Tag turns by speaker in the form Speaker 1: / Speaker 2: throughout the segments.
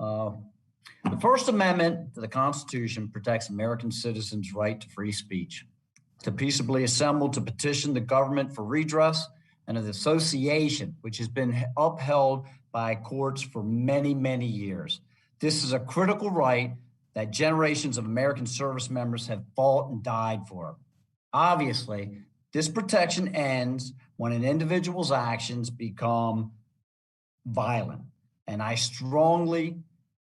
Speaker 1: Uh, the First Amendment to the Constitution protects American citizens' right to free speech, to peaceably assemble to petition the government for redress, and of association, which has been upheld by courts for many, many years. This is a critical right that generations of American service members have fought and died for. Obviously, this protection ends when an individual's actions become violent, and I strongly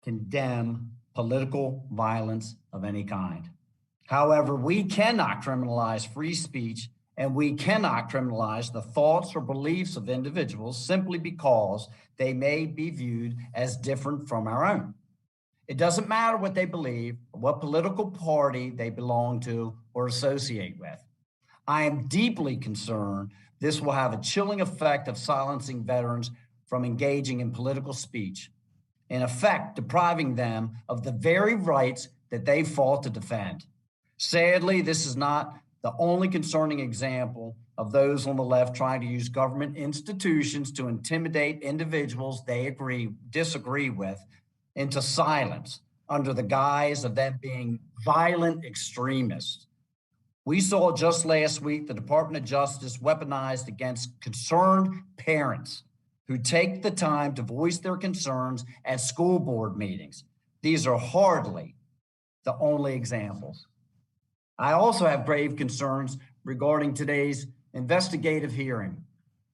Speaker 1: condemn political violence of any kind. However, we cannot criminalize free speech, and we cannot criminalize the thoughts or beliefs of individuals simply because they may be viewed as different from our own. It doesn't matter what they believe, or what political party they belong to or associate with. I am deeply concerned this will have a chilling effect of silencing veterans from engaging in political speech, in effect depriving them of the very rights that they fought to defend. Sadly, this is not the only concerning example of those on the left trying to use government institutions to intimidate individuals they disagree with into silence under the guise of them being violent extremists. We saw just last week the Department of Justice weaponized against concerned parents who take the time to voice their concerns at school board meetings. These are hardly the only examples. I also have grave concerns regarding today's investigative hearing.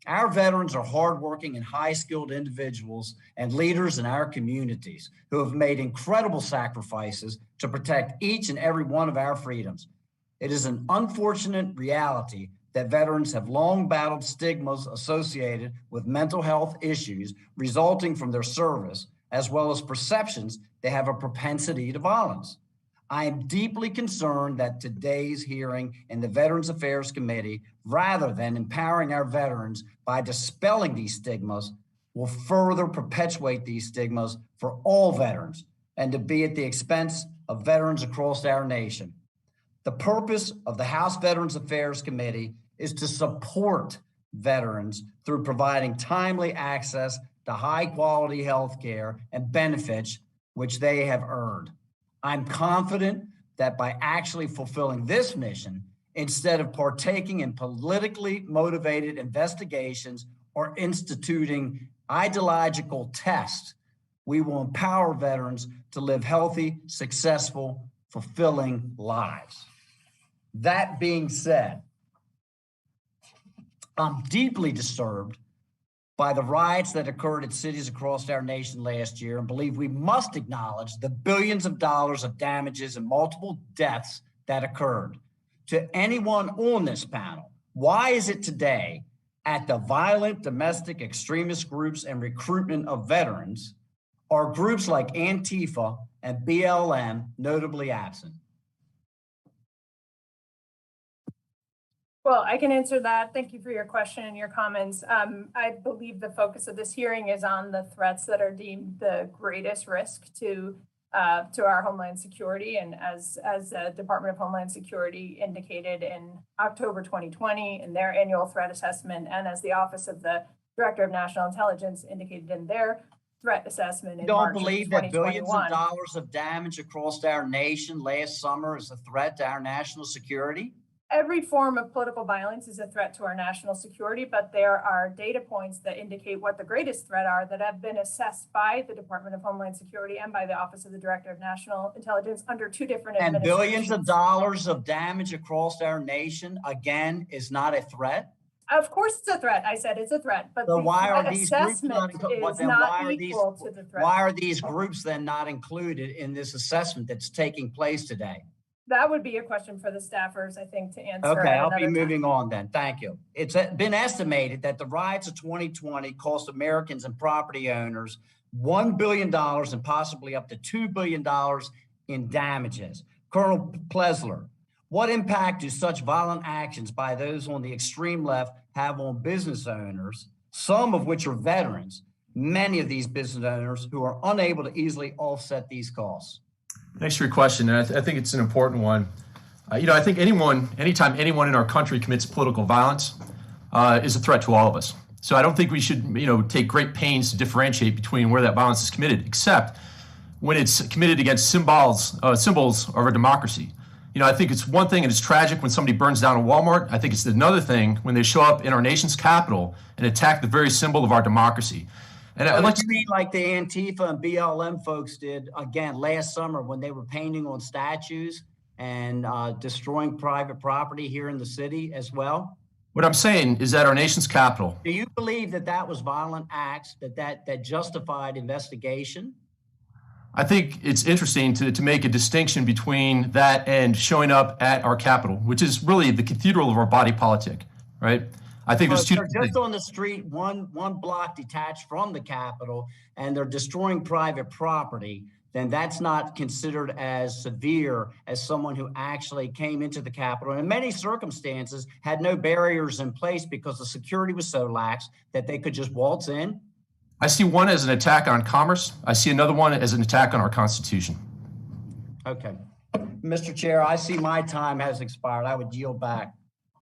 Speaker 1: Our veterans are hardworking and high-skilled individuals and leaders in our communities who have made incredible sacrifices to protect each and every one of our freedoms. It is an unfortunate reality that veterans have long battled stigmas associated with mental health issues resulting from their service, as well as perceptions they have a propensity to violence. I am deeply concerned that today's hearing in the Veterans Affairs Committee, rather than empowering our veterans by dispelling these stigmas, will further perpetuate these stigmas for all veterans and to be at the expense of veterans across our nation. The purpose of the House Veterans Affairs Committee is to support veterans through providing timely access to high quality health care and benefits which they have earned. I'm confident that by actually fulfilling this mission, instead of partaking in politically motivated investigations or instituting ideological tests, we will empower veterans to live healthy, successful, fulfilling lives. That being said, I'm deeply disturbed by the riots that occurred in cities across our nation last year and believe we must acknowledge the billions of dollars of damages and multiple deaths that occurred. To anyone on this panel, why is it today at the violent domestic extremist groups and recruitment of veterans are groups like Antifa and BLM notably absent?
Speaker 2: Well, I can answer that. Thank you for your question and your comments. I believe the focus of this hearing is on the threats that are deemed the greatest risk to our Homeland Security. And as the Department of Homeland Security indicated in October 2020 in their annual threat assessment, and as the Office of the Director of National Intelligence indicated in their threat assessment in March of 2021.
Speaker 1: You don't believe that billions of dollars of damage across our nation last summer is a threat to our national security?
Speaker 2: Every form of political violence is a threat to our national security, but there are data points that indicate what the greatest threat are that have been assessed by the Department of Homeland Security and by the Office of the Director of National Intelligence under two different administrations.
Speaker 1: And billions of dollars of damage across our nation, again, is not a threat?
Speaker 2: Of course it's a threat. I said it's a threat, but
Speaker 1: so
Speaker 2: the
Speaker 1: why are these groups not
Speaker 2: equal to the threat.
Speaker 1: Why are these groups then not included in this assessment that's taking place today?
Speaker 2: That would be a question for the staffers, I think, to answer.
Speaker 1: Okay, I'll be moving on then. Thank you. It's been estimated that the riots of 2020 cost Americans and property owners $1 billion and possibly up to $2 billion in damages. Colonel Plesler, what impact do such violent actions by those on the extreme left have on business owners, some of which are veterans, many of these business owners who are unable to easily offset these costs?
Speaker 3: Thanks for your question, and I think it's an important one. I think anytime anyone in our country commits political violence is a threat to all of us. So I don't think we should, take great pains to differentiate between where that violence is committed, except when it's committed against symbols of our democracy. I think it's one thing and it's tragic when somebody burns down a Walmart. I think it's another thing when they show up in our nation's capital and attack the very symbol of our democracy. And I'd like to
Speaker 1: mean like the Antifa and BLM folks did again last summer when they were painting on statues and destroying private property here in the city as well?
Speaker 3: What I'm saying is that our nation's capital.
Speaker 1: Do you believe that that was violent acts that justified investigation?
Speaker 3: I think it's interesting to make a distinction between that and showing up at our capital, which is really the cathedral of our body politic, right? I think there's two.
Speaker 1: They're just on the street, one block detached from the Capitol, and they're destroying private property. Then that's not considered as severe as someone who actually came into the Capitol and in many circumstances had no barriers in place because the security was so lax that they could just waltz in.
Speaker 3: I see one as an attack on commerce. I see another one as an attack on our Constitution.
Speaker 1: Okay. Mr. Chair, I see my time has expired. I would yield back.